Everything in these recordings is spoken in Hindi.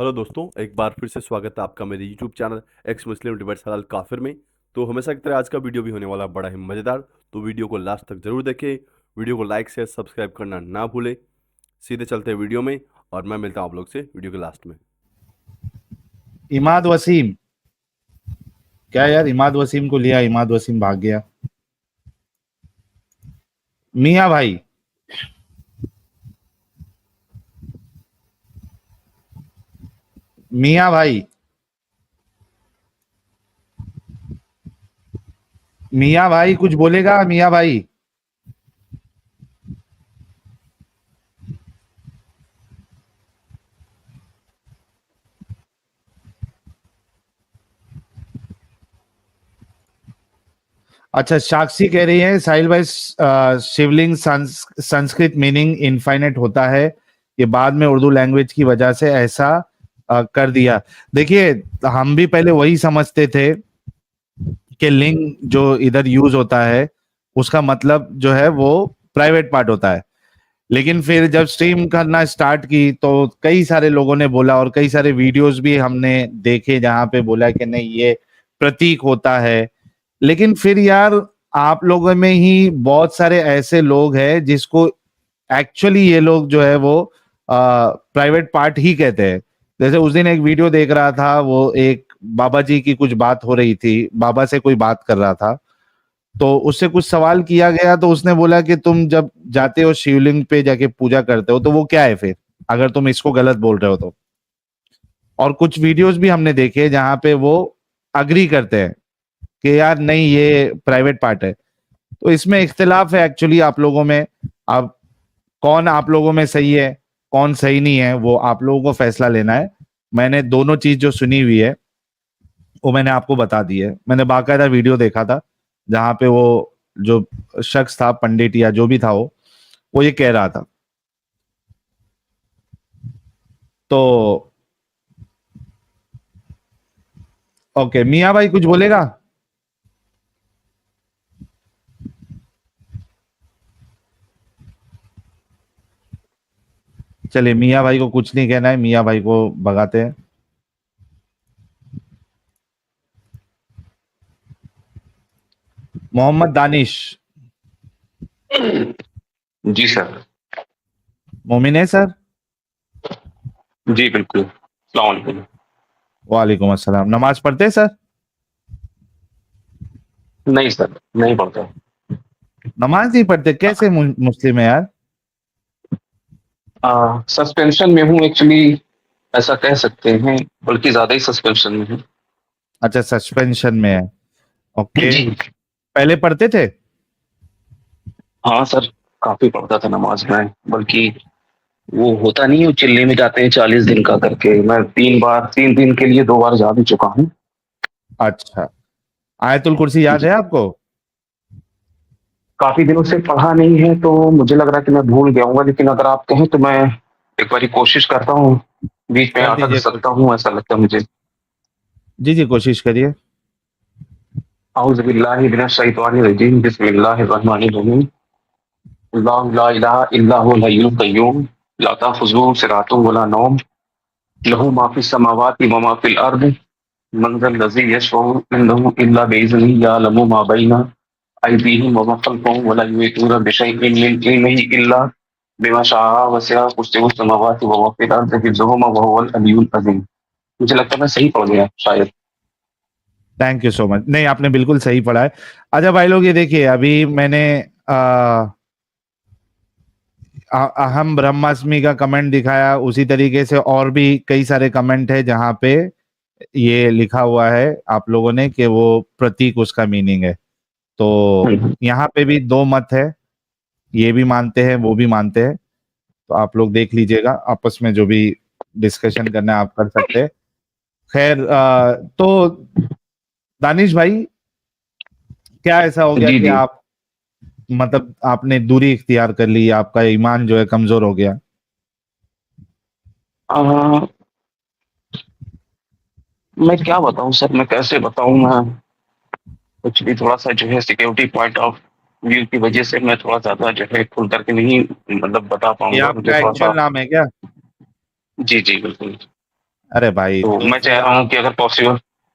हेलो दोस्तों, एक बार फिर से स्वागत है आपका मेरे यूट्यूब चैनल एक्स मुस्लिम डिबेट्स हलाल काफिर में। तो हमेशा की तरह आज का वीडियो भी होने वाला बड़ा ही मज़ेदार। तो वीडियो को लास्ट तक जरूर देखें। वीडियो को लाइक शेयर सब्सक्राइब करना ना भूलें। सीधे चलते हैं वीडियो में और मैं मिलता हूँ आप लोग से वीडियो के लास्ट में। इमाद वसीम। क्या यार, इमाद वसीम को लिया, इमाद वसीम भाग गया। मियाँ भाई, मियाँ भाई, मियाँ भाई कुछ बोलेगा मियाँ भाई? अच्छा, साक्षी कह रही है साहिल भाई, शिवलिंग संस्कृत मीनिंग इनफाइनाइट होता है, ये बाद में उर्दू लैंग्वेज की वजह से ऐसा कर दिया। देखिए, हम भी पहले वही समझते थे कि लिंग जो इधर यूज होता है उसका मतलब जो है वो प्राइवेट पार्ट होता है। लेकिन फिर जब स्ट्रीम करना स्टार्ट की तो कई सारे लोगों ने बोला और कई सारे वीडियोस भी हमने देखे जहां पे बोला कि नहीं, ये प्रतीक होता है। लेकिन फिर यार, आप लोगों में ही बहुत सारे ऐसे लोग हैं जिसको एक्चुअली ये लोग जो है वो प्राइवेट पार्ट ही कहते हैं। जैसे उस दिन एक वीडियो देख रहा था, वो एक बाबा जी की कुछ बात हो रही थी, बाबा से कोई बात कर रहा था, तो उससे कुछ सवाल किया गया तो उसने बोला कि तुम जब जाते हो शिवलिंग पे जाके पूजा करते हो तो वो क्या है फिर, अगर तुम इसको गलत बोल रहे हो तो। और कुछ वीडियोस भी हमने देखे जहां पे वो अग्री करते हैं कि यार नहीं, ये प्राइवेट पार्ट है। तो इसमें इख्तिलाफ है एक्चुअली आप लोगों में। अब कौन आप लोगों में सही है, कौन सही नहीं है, वो आप लोगों को फैसला लेना है। मैंने दोनों चीज जो सुनी हुई है वो मैंने आपको बता दी है। मैंने बाकायदा वीडियो देखा था जहां पे वो जो शख्स था, पंडित या जो भी था, वो ये कह रहा था। तो ओके, मियाँ भाई कुछ बोलेगा? चलिए, मियाँ भाई को कुछ नहीं कहना है, मियाँ भाई को भगाते हैं। मोहम्मद दानिश, जी सर। मोमिन है सर? जी बिल्कुल। अस्सलाम वालेकुम। वालेकुम अस्सलाम। नमाज पढ़ते हैं सर? नहीं सर, नहीं पढ़ता। नमाज नहीं पढ़ते? कैसे मुस्लिम है यार? सस्पेंशन में हूँ एक्चुअली, ऐसा कह सकते हैं, बल्कि ज्यादा ही सस्पेंशन में हूँ। अच्छा, सस्पेंशन में है। ओके। जी। पहले पढ़ते थे? हाँ सर, काफी पढ़ता था नमाज में, बल्कि वो होता नहीं है, वो चिल्ले में जाते हैं 40 दिन का करके, मैं 3 बार, 3 दिन के लिए 2 बार जा भी चुका हूँ। अच्छा, आयतुल कुर्सी याद जी। है आपको? काफी दिनों से पढ़ा नहीं है तो मुझे लग रहा है कि मैं भूल गया हूँ, लेकिन अगर आप कहें तो मैं एक बार कोशिश करता हूँ, बीच में कर अटक दीजिए सकता कोशिश। हूँ ऐसा लगता है मुझे। जी जी, कोशिश करिए। औज़ु बिल्लाहि मिनश शैतानिर रजीम, बिस्मिल्लाहिर रहमानिर रहीम। अल्लाहु ला इलाहा इल्ला हुवल हय्युल क़य्यूम, ला ताख़ुज़ुहु सिनातुन वला नौम, लहू मा फ़िस समावाति व मा फ़िल अर्द, मन ज़ल्लज़ी यशफ़उ इंदहु इल्ला बिइज़्निही, यअलमु मा बैना अयदीहिम व मा ख़ल्फ़हुम व ला युहीतूना बिशैइन मिन इल्मिही इल्ला बिमा शाअ, वसिअ कुर्सियुहु समावाति व मा फ़िल अर्द हिफ्ज़ुहुमा व हुवल अलिय्युल अज़ीम। मुझे लगता है मैं सही पढ़ गया शायद। Thank you so much. नहीं, आपने बिल्कुल सही पढ़ा है। अच्छा भाई लोग, ये देखिए, अभी मैंने अहम ब्रह्मास्मि का कमेंट दिखाया, उसी तरीके से और भी कई सारे कमेंट है जहां पे ये लिखा हुआ है आप लोगों ने कि वो प्रतीक उसका मीनिंग है। तो हुँ। यहाँ पे भी दो मत है, ये भी मानते हैं वो भी मानते हैं। तो आप लोग देख लीजिएगा, आपस में जो भी डिस्कशन करना है आप कर सकते हैं। खैर, तो दानिश भाई, क्या ऐसा हो गया जी, कि जी। आप, मतलब आपने दूरी इख्तियार कर ली, आपका ईमान जो है कमजोर हो गया? अ, मैं क्या बताऊँ सर, मैं कैसे बताऊँ मैं? कुछ भी थोड़ा-सा जो है सिक्योरिटी पॉइंट ऑफ व्यू की वजह से मैं थोड़ा ज़्यादा जो है खुल कर के नहीं मतलब बता ये पाऊँगा, मुझे आपका थोड़ा-सा। एक्चुअल नाम है क्या? जी, जी, बिल्कुल। अरे भाई तो तो मैं फिर चाह रहा हूँ आप, कि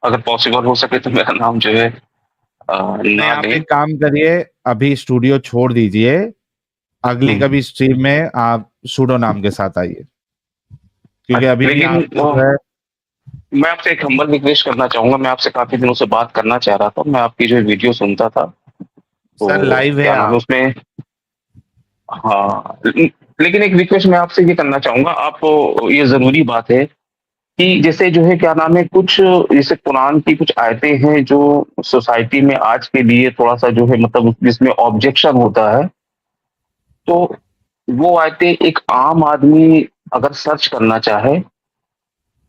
अगर पॉसिबल हो सके तो मेरा नाम जो है नहीं ना आप लें। एक काम करिए, अभी स्टूडियो छोड़ दीजिए, अगली हम्म। कभी स्ट्रीम में आप सूडो नाम के साथ आइए, क्योंकि अभी भी लेकिन आपको जो है। मैं आपसे एक हम्बल रिक्वेस्ट करना चाहूंगा। मैं आपसे काफी दिनों से बात करना चाह रहा था। मैं आपकी जो वीडियो सुनता था, सर तो लाइव है क्या नाम है आप। उसमें। हाँ, लेकिन एक रिक्वेस्ट मैं आपसे ये करना चाहूंगा। आप, ये जरूरी बात है कि जैसे जो है क्या नाम है, कुछ जैसे कुरान की कुछ आयतें हैं जो सोसाइटी में आज के लिए थोड़ा सा जो है मतलब जिसमें ऑब्जेक्शन होता है, तो वो आयतें एक आम आदमी अगर सर्च करना चाहे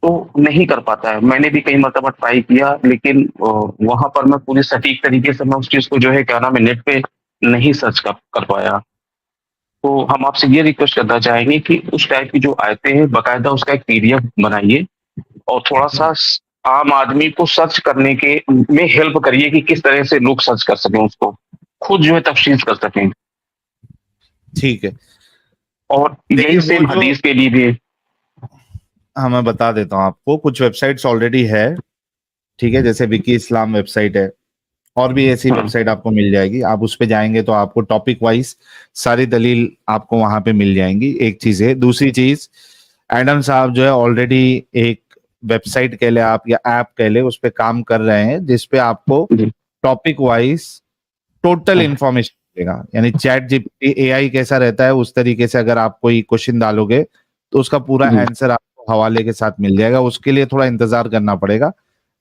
तो नहीं कर पाता है। मैंने भी कई मरतबा ट्राई किया, लेकिन वहां पर मैं पूरी सटीक तरीके से मैं उस चीज को जो है क्या नाम है नेट पे नहीं सर्च कर पाया। तो हम आपसे ये रिक्वेस्ट करना चाहेंगे कि उस टाइप की जो आयतें हैं बकायदा उसका एक पीडीएफ बनाइए, और थोड़ा सा आम आदमी को सर्च करने के में हेल्प करिए कि किस तरह से लोग सर्च कर सकें, उसको खुद जो है तफ्सील कर सकें। ठीक है, और देखिए यही वो सेम जो, हदीस के लिए भी है। हाँ मैं बता देता हूँ आपको, कुछ वेबसाइट्स ऑलरेडी है, ठीक है, जैसे विकी इस्लाम वेबसाइट है, और भी ऐसी हाँ। वेबसाइट आपको मिल जाएगी। आप उस पे जाएंगे तो आपको टॉपिक वाइज सारी दलील आपको वहां पे मिल जाएंगी। एक चीज है, दूसरी चीज, एडम साहब जो है ऑलरेडी एक वेबसाइट कह ले आप या ऐप कह ले, उस पे काम कर रहे हैं, जिसपे आपको जी। टॉपिक वाइज टोटल हाँ। इंफॉर्मेशन मिलेगा। यानी चैट जीपीटी एआई कैसा रहता है, उस तरीके से अगर आप कोई क्वेश्चन डालोगे तो उसका पूरा जी। आंसर आपको हवाले के साथ मिल जाएगा। उसके लिए थोड़ा इंतजार करना पड़ेगा।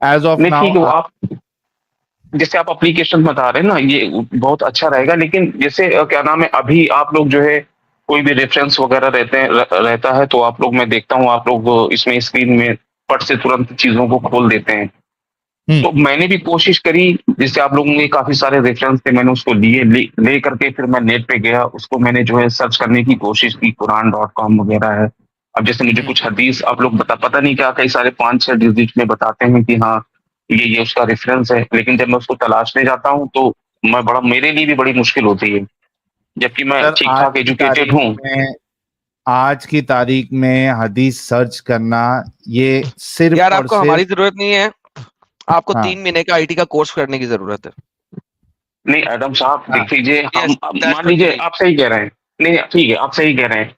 एज ऑफ नहीं नाउ ठीक है, वो आप जैसे आप एप्लीकेशन बता रहे हैं ना, ये बहुत अच्छा रहेगा। लेकिन जैसे क्या नाम है, अभी आप लोग जो है कोई भी रेफरेंस वगैरह रहता है, तो आप लोग, मैं देखता हूँ आप लोग इसमें स्क्रीन में फट से तुरंत चीजों को खोल देते हैं। तो मैंने भी कोशिश करी, जैसे आप लोगों के काफी सारे रेफरेंस थे, मैंने उसको ले करके फिर मैं नेट पे गया, उसको मैंने जो है सर्च करने की कोशिश की, कुरान.com वगैरह है। अब जैसे मुझे कुछ हदीस आप लोग पता नहीं क्या कई सारे 5-6 डिजिट में बताते हैं कि हाँ ये उसका रेफरेंस है, लेकिन जब मैं उसको तलाशने जाता हूँ तो मेरे लिए भी बड़ी मुश्किल होती है, जबकि मैं सर, ठीक ठाक एजुकेटेड हूँ। आज की तारीख में हदीस सर्च करना, ये सिर्फ यार और आपको सिर्फ, हमारी जरूरत नहीं है, आपको हाँ 3 महीने का आईटी का कोर्स करने की जरूरत है। नहीं एडम साहब, हाँ देख लीजिए, हम यस, दैट्स मान द लीजिए थिंग। आप सही कह रहे हैं। नहीं ठीक है, आप सही कह रहे हैं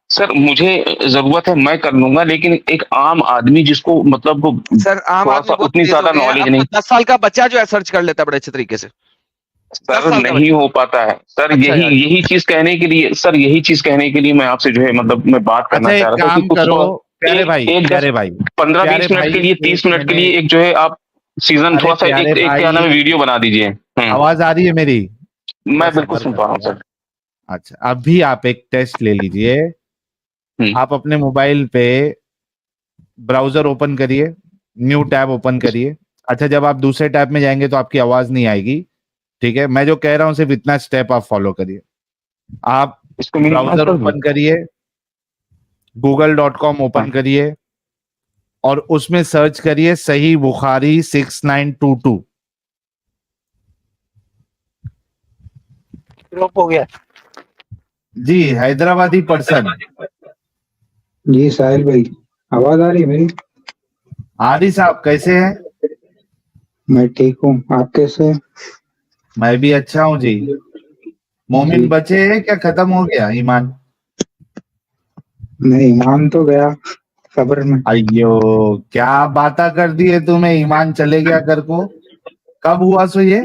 सर, मुझे जरूरत है, मैं कर लूंगा, लेकिन एक आम आदमी जिसको मतलब सर आम थोड़ा आदमी सा बहुत उतनी तेज हो ज्यादा गए हैं, नॉलेज अब तो नहीं। 10 साल का बच्चा जो है सर्च कर लेता है बड़े अच्छे तरीके से। दस सर साल का नहीं बच्चा। हो पाता है सर, अच्छा यही यार। यही चीज कहने के लिए सर, यही चीज कहने के लिए मैं आपसे जो है मतलब मैं बात अच्छा करना चाह एक रहा था कि काम कुछ करो, प्यारे एक भाई, एक दस प्यारे भाई, 15-20 मिनट के लिए, एक 30 मिनट के मैंने, लिए एक जो है आप सीजन अरे थोड़ा सा प्यारे एक क्या नाम है भाई, वीडियो बना दीजिए। आवाज आ रही है मेरी? थोड़ा मैं बिल्कुल सबर सुन पा रहा हूँ करिएगा। सर। अच्छा, अभी आप एक टेस्ट ले लीजिए। हम्म। आप अपने मोबाइल पे ब्राउजर ओपन करिए, न्यू टैब ओपन करिए। अच्छा, जब आप दूसरे टैब में जाएंगे तो आपकी आवाज नहीं आएगी, ठीक है? मैं जो कह रहा हूं सिर्फ इतना स्टेप आप फॉलो करिए। आप इसको मिनिमाइज ब्राउजर कर दूं? ओपन करिए, google.com हाँ। ओपन करिए, और उसमें सर्च करिए सही बुखारी 6922। ड्रॉप हो गया। जी, हैदराबादी पर्सन। जी साहिल भाई, आवाज आ रही है मेरी? आदि साहब कैसे हैं? मैं ठीक हूँ, आप कैसे हैं? मैं भी अच्छा हूं जी। मोमिन जी बचे हैं क्या, खत्म हो गया ईमान? नहीं, मान तो गया सब्र में। अयो, क्या बाता कर दी है तुम्हें, ईमान चले गया घर को? कब हुआ सो ये?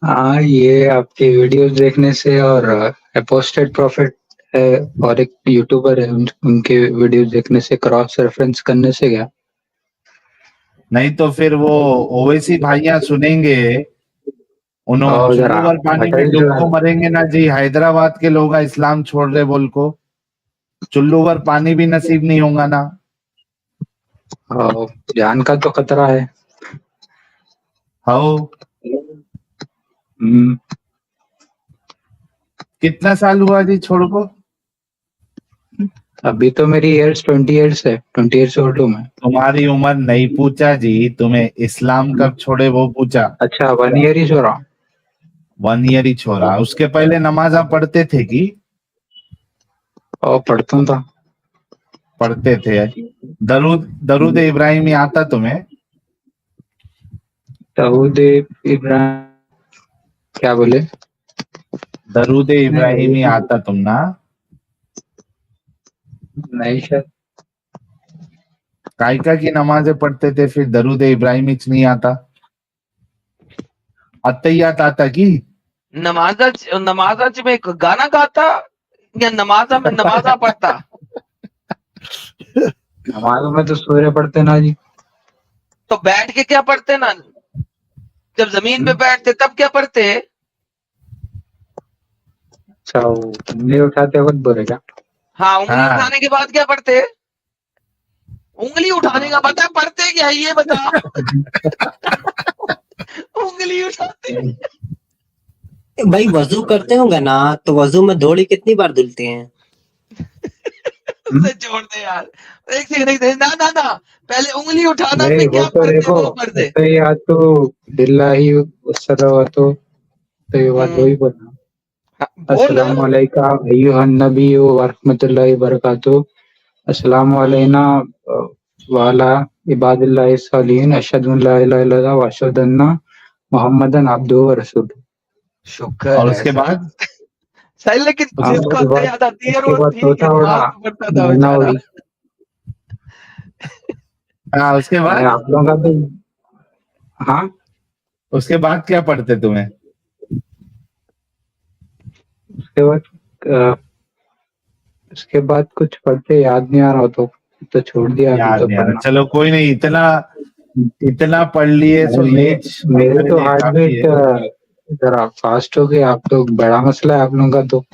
हाँ, ये आपकी वीडियोस देखने से और अपोस्टेड प्रॉफिट है और एक यूट्यूबर है, उनके वीडियोस देखने से, क्रॉस रेफरेंस करने से गया। नहीं तो फिर वो ओवैसी भाइयां सुनेंगे, उन्होंने और चुल्लू जरा भर पानी में हटाइए डूब जरा। को मरेंगे ना जी। हैदराबाद के लोग इस्लाम छोड़ रहे बोल को, चुल्लू भर पानी भी नसीब नहीं होगा ना। जान का तो खतरा है। हो, हम्म, कितना साल हुआ जी छोड़ को? अभी तो मेरी एज 20 ईयर्स है, 20 ईयर्स ओल्ड हूँ मैं। तुम्हारी उम्र नहीं पूछा जी, तुम्हें इस्लाम कब छोड़े वो पूछा। अच्छा, 1 ईयर ही हो रहा। 1 ईयर ही छोड़ा, उसके पहले नमाजा पढ़ते थे कि? और पढ़ता था। पढ़ते थे। दरूद दरूद इब्राहिमी आता तुम्हें? दाऊद इब्राहिम क्या बोले? दरूद इब्राहिमी आता तुम ना? नहीं शायद। कायका की नमाजें पढ़ते थे, फिर दरूद इब्राहिमी नहीं आता? अत्तहियात आता की? नमाजा में एक गाना गाता या नमाजा में नमाजा पढ़ता? नमाज में तो सूर्य पढ़ते ना जी। तो बैठ के क्या पढ़ते ना? जब जमीन पे बैठते तब क्या पढ़ते? अच्छा, वो उंगली उठाते वक्त बोले क्या? हाँ, उंगली हाँ। उठाने के बाद क्या पढ़ते? उंगली उठाने का बता, पढ़ते क्या है ये बता। उंगली उठाते। भाई वजू करते होंगे ना, तो वजू में धोड़ी कितनी बार धुलते हैं? हम्म? उसे छोड़ दे यार। एक सेकंड, ना ना ना, पहले उंगली उठाना नहीं पे वो क्या तो पढ़ते देखो, वो पढ़ते। तो बिल्लाहि वस्सलावतु तय्यबात वही बोलना। हाँ, बोल अस्सलामु अलैका अय्युहन नबी व रहमतुल्लाहि व बरकातुहू। अस्सलामु अलैना व अला इबादिल्लाहि सालिहीन अशहदु अन ला इलाहा इल्लल्लाह व अशहदु अन्ना मुहम्मदन अब्दुहु व रसूलुहू। शुक्र और है उसके साहब। बाद? सही, लेकिन हाँ, जिसको उसके बाद याद आती है उसके वो बाद ठीक है, तोता उड़ा, नमाज तो पढ़ता था मैना बेचारा। उड़ी। हाँ, उसके अरे बाद? आप लोगों का तो हाँ, उसके बाद क्या पढ़ते तुम्हें? उसके बाद अ, उसके बाद कुछ पढ़ते याद नहीं आ रहा, तो छोड़ दिया अभी याद तो नहीं आ रहा, पढ़ना। चलो कोई नहीं, इतना इतना पढ़ लिए सो अरे एज मेरे हमारे तो लिए हार्ट काफी बीट है। जरा फास्ट हो गया, आप लोग बड़ा मसला है आप लोगों का तो।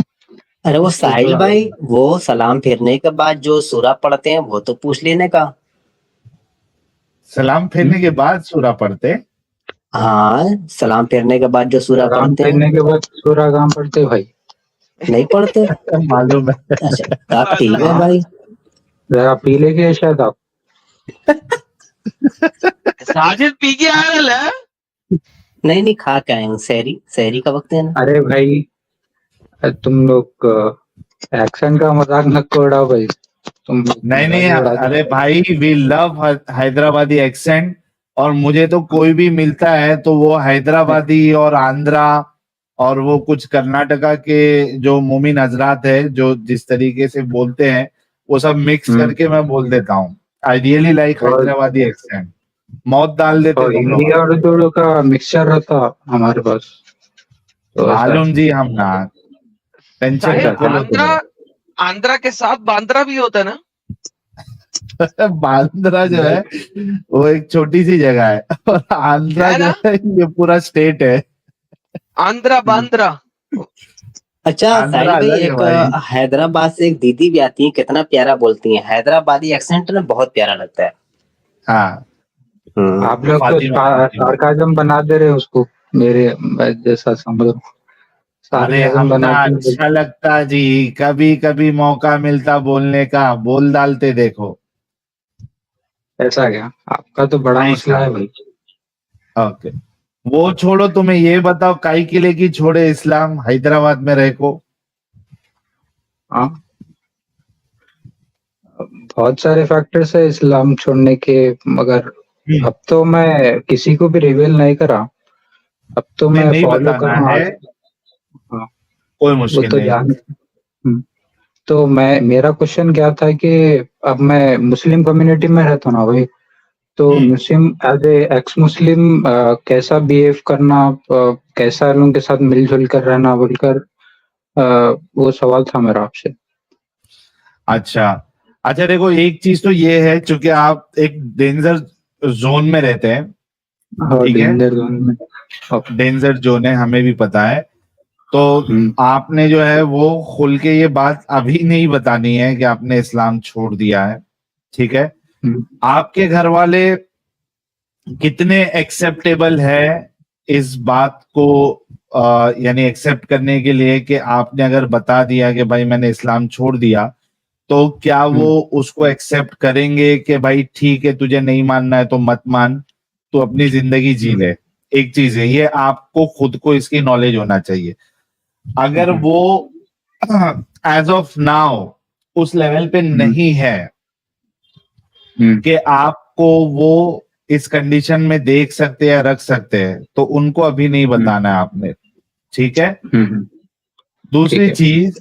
अरे वो साहिल थोड़ा भाई, वो सलाम फेरने के बाद जो सूरा पढ़ते हैं वो तो पूछ लेने का। सलाम फेरने के बाद सूरा पढ़ते? हाँ, सलाम फेरने के बाद जो सूरा सलाम पढ़ते हैं। फेरने के बाद सूरा कहाँ पढ़ते भाई? नहीं पढ़ते? मालूम है। अच्छा ठीक है हाँ, भाई। जरा पी लेके शायद आप। साजिद पी के आ रहा है। नहीं नहीं, खा के आए हूँ, सहरी सहरी का वक्त है ना। अरे भाई, तुम लोग एक्शन का मजाक मत उड़ाओ भाई, तुम नहीं मजाक नहीं, ही उड़ाते अरे हो। भाई वी लव हैदराबादी एक्सेंट, और मुझे तो कोई भी मिलता है तो वो हैदराबादी और आंध्रा और वो कुछ कर्नाटका के जो मोमिन हजरात है जो जिस तरीके से बोलते हैं वो सब मिक्स हम्म, करके मैं बोल देता हूँ। आई रियली लाइक और हैदराबादी एक्सेंट। मौत डाल देते तुम हिंदी लोग। और उर्दू का मिक्सचर रहता हमारे पास, तो ऐसा। मालूम जी, हम ना टेंशन अच्छा साहिल, मत लो आंध्रा, तुम। आंध्रा के साथ बांद्रा भी होता है ना? बांद्रा जो है वो एक छोटी सी जगह है और आंध्रा है जो ना, है ये पूरा स्टेट है। आंध्रा बांद्रा। अच्छा आंध्रा साहिल भाई, अलग है एक भाई। हैदराबाद से एक दीदी भी आती है, कितना प्यारा बोलती हैं, हैदराबादी एक्सेंट ना बहुत प्यारा लगता है। हाँ, आप लोग तो फातिमा। सार्काजम बना दे रहे हो उसको, मेरे जैसा समझ लो, अरे सार्काजम हम ना बना के। अच्छा लगता जी, कभी कभी मौका मिलता बोलने का, बोल डालते देखो। ऐसा क्या? आपका तो बड़ा मसला ऐसा। है भाई। ओके, वो छोड़ो, तुम्हें ये बताओ काई किले की छोड़े इस्लाम हैदराबाद में रह को? हाँ, बहुत सारे फैक्टर्स है इस्लाम छोड़ने के, मगर अब तो मैं किसी को भी रिवील नहीं करा, अब तो नहीं मैं नहीं फॉलो बताना करूँ है, आज। हाँ, कोई वो मुश्किल तो नहीं। जान। हम्म, तो मेरा क्वेश्चन क्या था कि अब मैं मुस्लिम कम्युनिटी में रहता हूँ ना भाई, तो मुस्लिम एज ए एक्स मुस्लिम कैसा बिहेव करना, कैसा लोगों के साथ मिलजुल कर रहना बोलकर, वो सवाल था मेरा आपसे। अच्छा अच्छा, देखो एक चीज तो ये है, चूंकि आप एक डेंजर जोन में रहते हैं, और ठीक है, डेंजर जोन में। डेंजर जोन है, हमें भी पता है। तो हम्म, आपने जो है वो खुल के ये बात अभी नहीं बतानी है कि आपने इस्लाम छोड़ दिया है, ठीक है। हम्म, आपके घर वाले कितने एक्सेप्टेबल है इस बात को, यानी एक्सेप्ट करने के लिए कि आपने अगर बता दिया कि भाई मैंने इस्लाम छोड़ दिया, तो क्या वो उसको एक्सेप्ट करेंगे कि भाई ठीक है तुझे नहीं मानना है तो मत मान, तो अपनी जिंदगी जी ले? एक चीज है ये, आपको खुद को इसकी नॉलेज होना चाहिए। अगर वो एज ऑफ नाउ उस लेवल पे नहीं है, कि आपको वो इस कंडीशन में देख सकते हैं या रख सकते हैं, तो उनको अभी नहीं बताना है आपने, ठीक है। दूसरी ठीक है। चीज,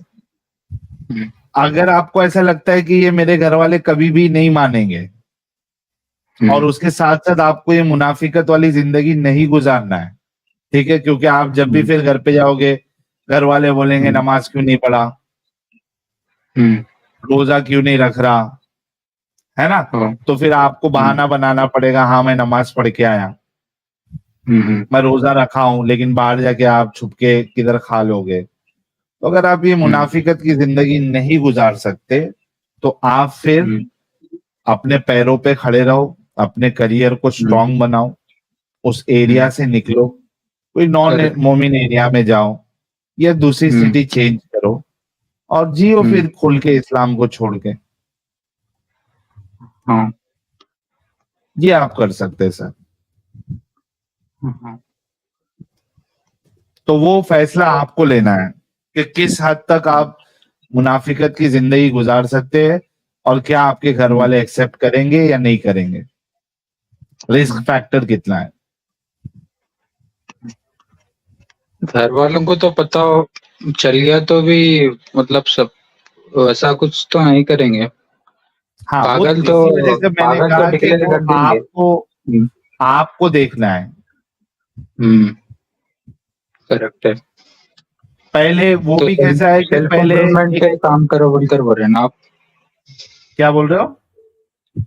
अगर आपको ऐसा लगता है कि ये मेरे घर वाले कभी भी नहीं मानेंगे और उसके साथ साथ आपको ये मुनाफिकत वाली जिंदगी नहीं गुजारना है, ठीक है, क्योंकि आप जब भी फिर घर पे जाओगे घर वाले बोलेंगे नमाज क्यों नहीं पढ़ा, रोजा क्यों नहीं रख रहा, है ना। तो फिर आपको बहाना बनाना पड़ेगा, हाँ मैं नमाज पढ़ के आया, मैं रोजा रखा हूं, लेकिन बाहर जाके आप छुप के किधर खा लोगे। तो अगर आप ये मुनाफिकत की जिंदगी नहीं गुजार सकते तो आप फिर अपने पैरों पे खड़े रहो, अपने करियर को स्ट्रांग बनाओ, उस एरिया से निकलो, कोई नॉन Correct. मोमिन एरिया में जाओ या दूसरी सिटी चेंज करो और जियो फिर खुल के इस्लाम को छोड़ के। हाँ। ये आप कर सकते हैं सर। तो वो फैसला आपको लेना है कि किस हद तक आप मुनाफिकत की जिंदगी गुजार सकते हैं और क्या आपके घर वाले एक्सेप्ट करेंगे या नहीं करेंगे, रिस्क फैक्टर कितना है। घर वालों को तो पता चल गया तो भी मतलब सब वैसा कुछ तो नहीं करेंगे। हाँ, वो पागल इसी वजह से मैंने तो कहा कि डिक्लेयर वो कर देंगे। आपको देखना है। करेक्ट है। पहले वो तो भी कैसा है कि सेल्फ पहले इम्प्रूवमेंट पे काम करो बोलकर बोल रहे हैं ना आप? क्या बोल रहे हो?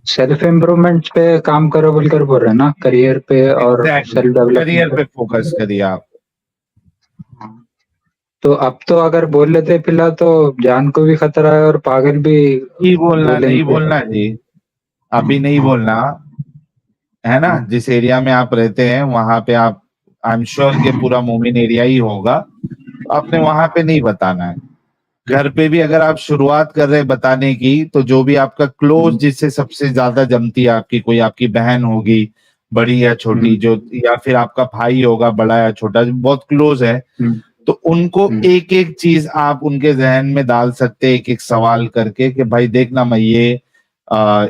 सेल्फ इम्प्रूवमेंट पे काम करो बोलकर बोल रहे हैं ना, करियर पे और एग्जैक्टली, सेल्फ करियर डेवलपमेंट पे फोकस करिए आप। तो अब तो अगर बोल लेते फिलहाल तो जान को भी खतरा है और पागल भी नहीं बोलेंगे। बोलना जी, अभी नहीं बोलना, है ना। जिस एरिया में आप रहते हैं वहां पे आप, आई एम श्योर कि पूरा मोमिन एरिया ही होगा, तो आपने वहां पे नहीं बताना है। घर पे भी अगर आप शुरुआत कर रहे हैं बताने की, तो जो भी आपका क्लोज, जिससे सबसे ज्यादा जमती है आपकी, कोई आपकी बहन होगी बड़ी या छोटी, जो या फिर आपका भाई होगा बड़ा या छोटा, जो बहुत क्लोज है, तो उनको एक एक चीज आप उनके जहन में डाल सकते हैं, एक एक सवाल करके कि भाई देखना, मैं ये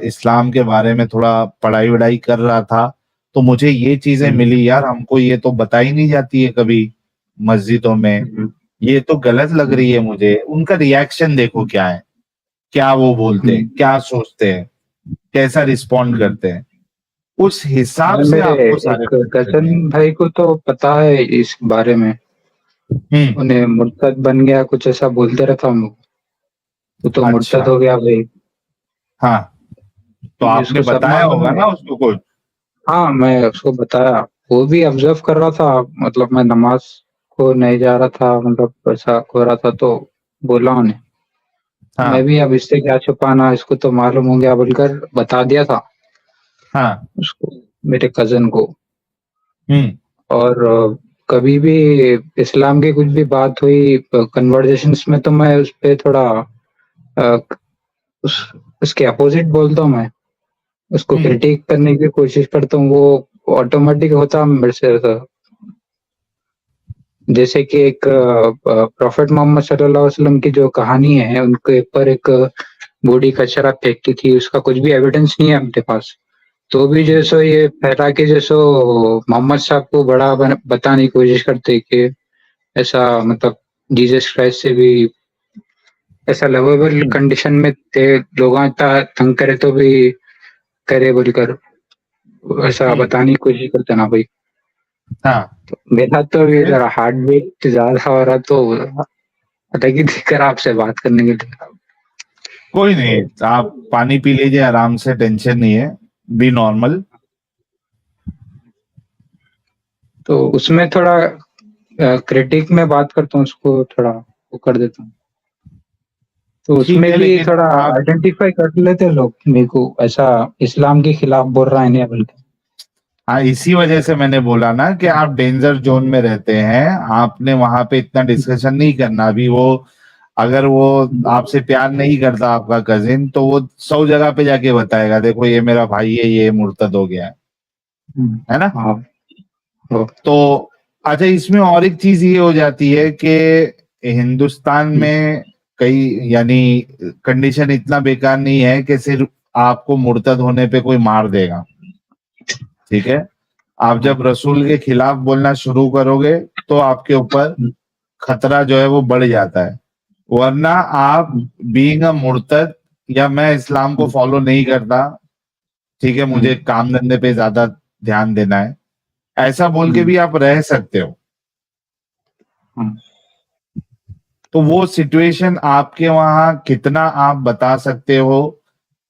इस्लाम के बारे में थोड़ा पढ़ाई वढ़ाई कर रहा था, तो मुझे ये चीजें मिली यार, हमको ये तो बताई नहीं जाती है कभी मस्जिदों में, ये तो गलत लग रही है मुझे। उनका रिएक्शन देखो क्या है, क्या वो बोलते हैं, क्या सोचते हैं, कैसा रिस्पॉन्ड करते हैं, उस हिसाब से मेरे आपको सारे एक फैसले कजन लेने हैं। भाई को तो पता है इस बारे में, उन्हें मुर्तद बन गया कुछ ऐसा बोलते रहता हूँ, वो तो मुर्तद अच्छा, हो गया भाई। हाँ, तो आपने इसको सब बताया मालूम होगा है। ना उसको कुछ। हाँ, मैं उसको बताया, वो भी ऑब्जर्व कर रहा था, मतलब मैं नमाज को नहीं जा रहा था, मतलब ऐसा हो रहा था तो बोला उन्हें। मैं हाँ भी अब इससे क्या छुपाना, इसको तो मालूम हो गया बोलकर बता दिया था हाँ। उसको, मेरे कजन को। हम्म और कभी भी इस्लाम की कुछ भी बात हुई कन्वर्सेशंस में तो मैं उस पे थोड़ा अ, उसके अपोजिट बोलता हूँ मैं, उसको क्रिटिक करने की कोशिश करता हूँ, वो ऑटोमेटिक होता मेरे से ऐसा। जैसे कि एक प्रॉफेट मोहम्मद सल्लल्लाहु अलैहि वसल्लम की जो कहानी है, उनके ऊपर एक बूढ़ी कचरा फेंकती थी, उसका कुछ भी एविडेंस नहीं है अपने पास, तो भी जैसो ये फैला के जैसो मोहम्मद साहब को बड़ा बताने की कोशिश करते कि ऐसा मतलब जीसस क्राइस्ट से भी ऐसा लवेबल कंडीशन में थे, लोग इतना तंग करे तो भी करे बोलकर ऐसा बताने की कोशिश करते ना भाई। हाँ, तो मेरा तो ये जरा हार्ट बीट ज्यादा हो रहा, तो अलग ही दिक्कत आपसे बात करने के लिए। कोई नहीं, आप पानी पी लीजिए आराम से, टेंशन नहीं है, बी नॉर्मल। तो उसमें थोड़ा क्रिटिक में बात करता हूँ, उसको थोड़ा वो कर देता हूँ, तो ठीक उसमें है, भी लेकिन थोड़ा आप, आइडेंटिफाई कर लेते हैं लोग मेरे को ऐसा इस्लाम के खिलाफ बोल रहा है नहीं बल्कि। हाँ, इसी वजह से मैंने बोला ना कि आप डेंजर जोन में रहते हैं, आपने वहां पे इतना डिस्कशन नहीं करना अभी। वो अगर वो आपसे प्यार नहीं करता आपका कजिन, तो वो 100 जगह पे जाके बताएगा, देखो ये मेरा भाई है, ये मुर्तद हो गया है ना। हाँ। हो। तो अच्छा, इसमें और एक चीज ये हो जाती है कि हिंदुस्तान में कई, यानी कंडीशन इतना बेकार नहीं है कि सिर्फ आपको मुर्तद होने पे कोई मार देगा, ठीक है। आप जब रसूल के खिलाफ बोलना शुरू करोगे तो आपके ऊपर खतरा जो है वो बढ़ जाता है। वरना आप बीइंग अ मुर्तद या मैं इस्लाम को फॉलो नहीं करता, ठीक है, मुझे काम धंधे पे ज्यादा ध्यान देना है, ऐसा बोल के भी आप रह सकते हो। तो वो सिचुएशन आपके वहां कितना आप बता सकते हो।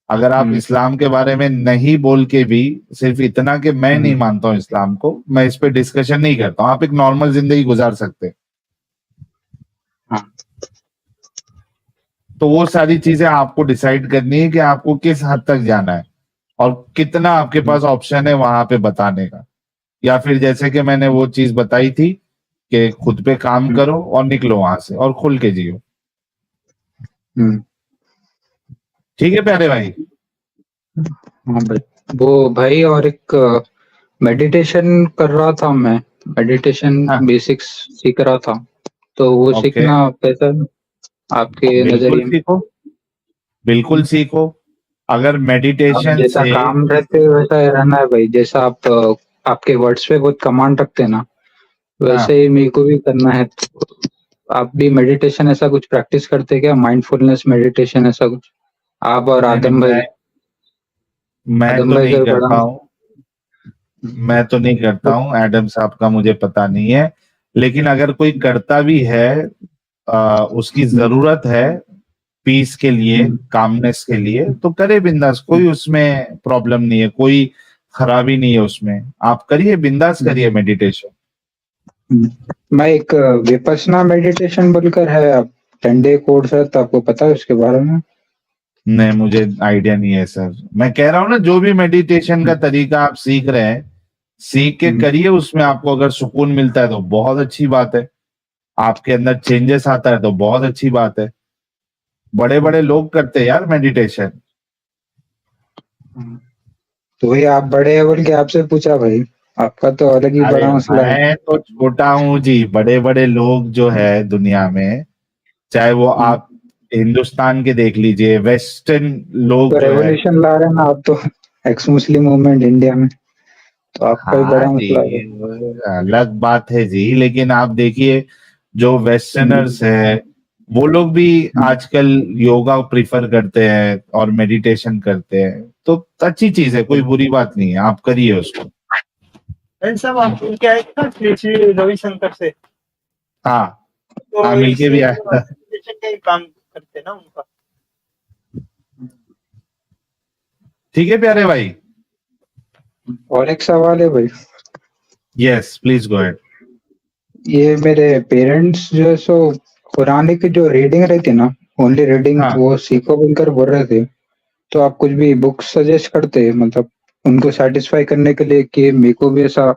अगर आप इस्लाम के बारे में नहीं बोल के भी सिर्फ इतना कि मैं नहीं मानता हूँ इस्लाम को, मैं इस पे डिस्कशन नहीं करता हूँ, आप एक नॉर्मल जिंदगी गुजार सकते हैं। तो वो सारी चीजें आपको डिसाइड करनी है कि आपको किस हद तक जाना है और कितना आपके पास ऑप्शन है वहां पे बताने का। या फिर जैसे कि मैंने वो चीज बताई थी कि खुद पे काम करो और निकलो वहां से और खुल के जियो। ठीक है प्यारे भाई। हाँ भाई, वो भाई और एक मेडिटेशन कर रहा था मैं, मेडिटेशन हाँ, बेसिक्स सीख रहा था, तो वो ओके, सीखना कैसा आपके बिल्कुल नजरिए में? सीखो, बिल्कुल सीखो। अगर अब मेडिटेशन जैसा से काम रहते वैसा ही रहना है भाई, जैसा आप आपके वर्ड्स पे बहुत कमांड रखते हैं ना, हाँ, वैसे ही मेरे को भी करना है। तो आप भी मेडिटेशन ऐसा कुछ प्रैक्टिस करते हैं क्या? माइंडफुलनेस मेडिटेशन ऐसा कुछ? आप और नहीं नहीं, मैं आदम तो भाई नहीं से बड़ा। करता हूँ, मैं तो नहीं करता हूँ, एडम साहब का मुझे पता नहीं है। लेकिन अगर कोई करता भी है, उसकी जरूरत है पीस के लिए, कामनेस के लिए, तो करे बिंदास, कोई उसमें प्रॉब्लम नहीं है, कोई खराबी नहीं है उसमें। आप करिए, बिंदास करिए मेडिटेशन। मैं एक विपस्सना मेडिटेशन बोलकर है, आप 10 डे कोर्स है, तो आपको पता है उसके बारे में? नहीं, मुझे आइडिया नहीं है सर। मैं कह रहा हूँ ना, जो भी मेडिटेशन का तरीका आप सीख रहे हैं, सीख के करिए, उसमें आपको अगर सुकून मिलता है तो बहुत अच्छी बात है, आपके अंदर चेंजेस आता है तो बहुत अच्छी बात है। बड़े बड़े लोग करते हैं यार मेडिटेशन। तो वही आप बड़े हैं बोल के आपसे पूछा भाई, आपका तो अलग ही अरे बड़ा मसला है। मैं तो छोटा हूँ जी, बड़े बड़े लोग जो है दुनिया में, चाहे वो आप हिंदुस्तान के देख लीजिए, वेस्टर्न लोग तो जो है। रेवोल्यूशन ला रहे हैं ना आप तो, एक्स मुस्लिम मूवमेंट इंडिया में, तो आपका ही हाँ बड़ा मसला है। जी, वो अलग बात है जी, लेकिन आप देखिए जो वेस्टर्नर्स है वो लोग भी आजकल योगा प्रिफर करते हैं और मेडिटेशन करते हैं, तो अच्छी चीज है, कोई बुरी बात नहीं है, आप करिए उसको। सब आप क्या है ना, श्री रविशंकर से, हाँ, तो हाँ, मिलके भी इससे आया वो था। एप्लीकेशन का ही काम करते हैं ना उनका। ठीक है प्यारे भाई। और एक सवाल है भाई, यस प्लीज गो अहेड। ये मेरे पेरेंट्स जो है सो कुरान की जो रीडिंग रहती है ना, ओनली रीडिंग, हाँ, वो सीखो बोलकर बोल रहे थे। तो आप कुछ भी बुक सजेस्ट करते, मतलब उनको सेटिस्फाई करने के लिए, कि मेरे को भी ऐसा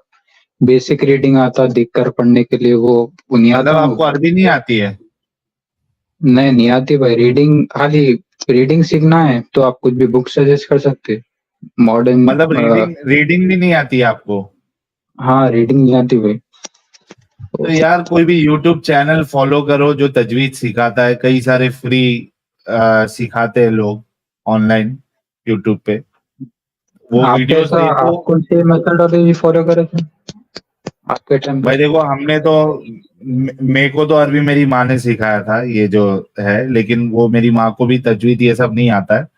बेसिक रीडिंग आता देख कर पढ़ने के लिए, वो नहीं मतलब आता ना आपको वो। अरबी नहीं आती है? नहीं आती भाई, रीडिंग खाली रीडिंग सीखना है, तो आप कुछ भी बुक सजेस्ट कर सकते मॉडर्न। मतलब रीडिंग रीडिंग भी नहीं आती है आपको? हाँ, रीडिंग नहीं आती भाई। तो यार कोई भी यूट्यूब चैनल फॉलो करो जो तजवीज सिखाता है, कई सारे फ्री सिखाते हैं लोग ऑनलाइन यूट्यूब पे, वो आप वीडियोस कैसा, देखो। आप कौन सी मेथोडोलॉजी फॉलो करे थे आपके टाइम पे? भाई देखो, हमने तो मेरे को तो अरबी मेरी माँ ने सिखाया था ये जो है, लेकिन वो मेरी माँ को भी तजवीद ये सब नहीं आता है,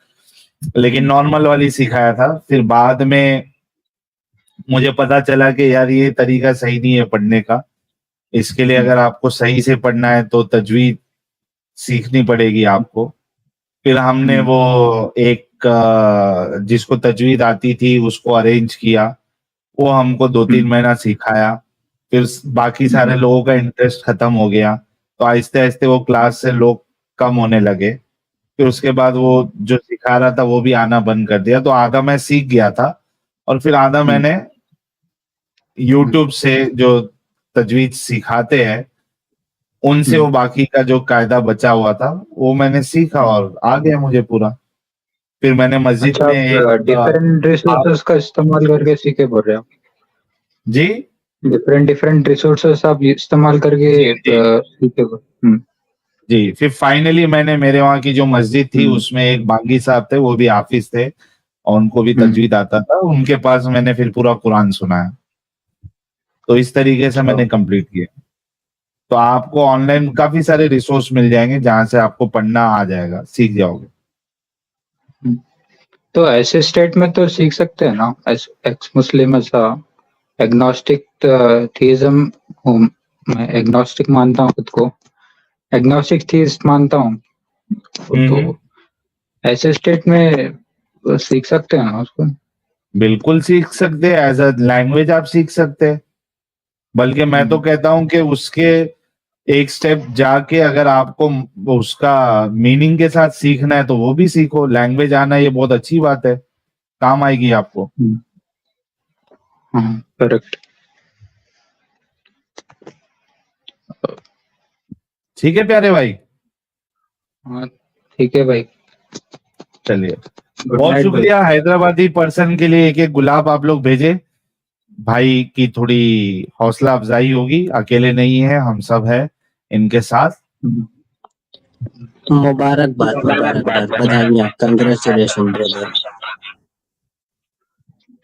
लेकिन नॉर्मल वाली सिखाया था। फिर बाद में मुझे पता चला कि यार ये तरीका सही नहीं है पढ़ने का, इसके लिए अगर आपको सही से पढ़ना है तो तजवीद सीखनी पड़ेगी आपको। फिर हमने वो एक जिसको तजवीद आती थी उसको अरेंज किया, वो हमको 2-3 महीना सिखाया। फिर बाकी सारे लोगों का इंटरेस्ट खत्म हो गया, तो आहिस्ते आहिस्ते वो क्लास से लोग कम होने लगे। फिर उसके बाद वो जो सिखा रहा था वो भी आना बंद कर दिया, तो आधा मैं सीख गया था और फिर आधा मैंने यूट्यूब से जो तजवीज सिखाते हैं उनसे, वो बाकी का जो कायदा बचा हुआ था वो मैंने सीखा और आ गया मुझे पूरा। फिर मैंने मस्जिद अच्छा, में आप एक डिफरेंट आप रिसोर्सेज का इस्तेमाल करके सीखे बोल रहे हो? जी डिफरेंट डिफरेंट रिसोर्सेज आप इस्तेमाल करके जी जी सीखे बोल। जी, फिर फाइनली मैंने मेरे वहाँ की जो मस्जिद थी हम्म, उसमें एक बांगी साहब थे, वो भी हाफिज थे और उनको भी हम्म, तजवीद आता था, उनके पास मैंने फिर पूरा कुरान सुनाया। तो इस तरीके से अच्छा। मैंने कंप्लीट किया। तो आपको ऑनलाइन काफी सारे रिसोर्स मिल जाएंगे जहां से आपको पढ़ना आ जाएगा, सीख जाओगे। हम्म, तो ऐसे स्टेट में तो सीख सकते हैं ना, एक्स मुस्लिम ऐसा एग्नोस्टिक थीइज्म हूँ, मैं एग्नोस्टिक मानता हूँ खुद को, एग्नोस्टिक थीइस्ट मानता हूँ। तो ऐसे स्टेट में सीख सकते हैं ना उसको। बिल्कुल सीख सकते हैं, एज अ लैंग्वेज आप सीख सकते हैं। बल्कि मैं तो हम्म, कहता हूं कि उसके एक स्टेप जाके अगर आपको उसका मीनिंग के साथ सीखना है तो वो भी सीखो। लैंग्वेज आना ये बहुत अच्छी बात है, काम आएगी आपको। हम्म, हाँ, करेक्ट। ठीक है प्यारे भाई, हाँ, ठीक है भाई। चलिए। गुड बहुत नाइट भाई। शुक्रिया। हैदराबादी पर्सन के लिए एक एक गुलाब आप लोग भेजे। भाई की थोड़ी हौसला अफजाई होगी, अकेले नहीं है, हम सब है इनके साथ। हम्म, मुबारकबाद, मुबारकबाद, बधाइयाँ, congratulation brother.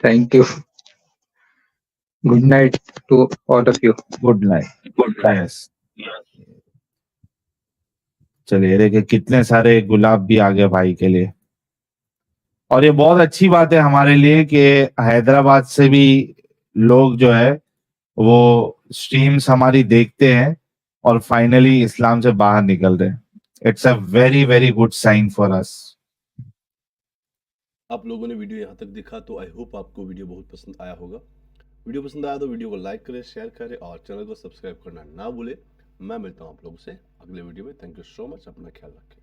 Thank you. Good night to all of you. Good night. Yes. चलिए, देखिए कितने सारे गुलाब भी आ गए भाई के लिए। और ये बहुत अच्छी बात है हमारे लिए कि हैदराबाद से भी लोग जो है वो स्ट्रीम्स हमारी देखते हैं और फाइनली इस्लाम से बाहर निकल रहे हैं। It's a very very good sign for us. आप लोगों ने वीडियो यहाँ तक देखा तो आई होप आपको वीडियो बहुत पसंद आया होगा। वीडियो पसंद आया तो वीडियो को लाइक करें, शेयर करें और चैनल को सब्सक्राइब करना ना भूलें। मैं मिलता हूँ आप लोगों से अगले वीडियो में। थैंक यू सो मच, अपना ख्याल रखें।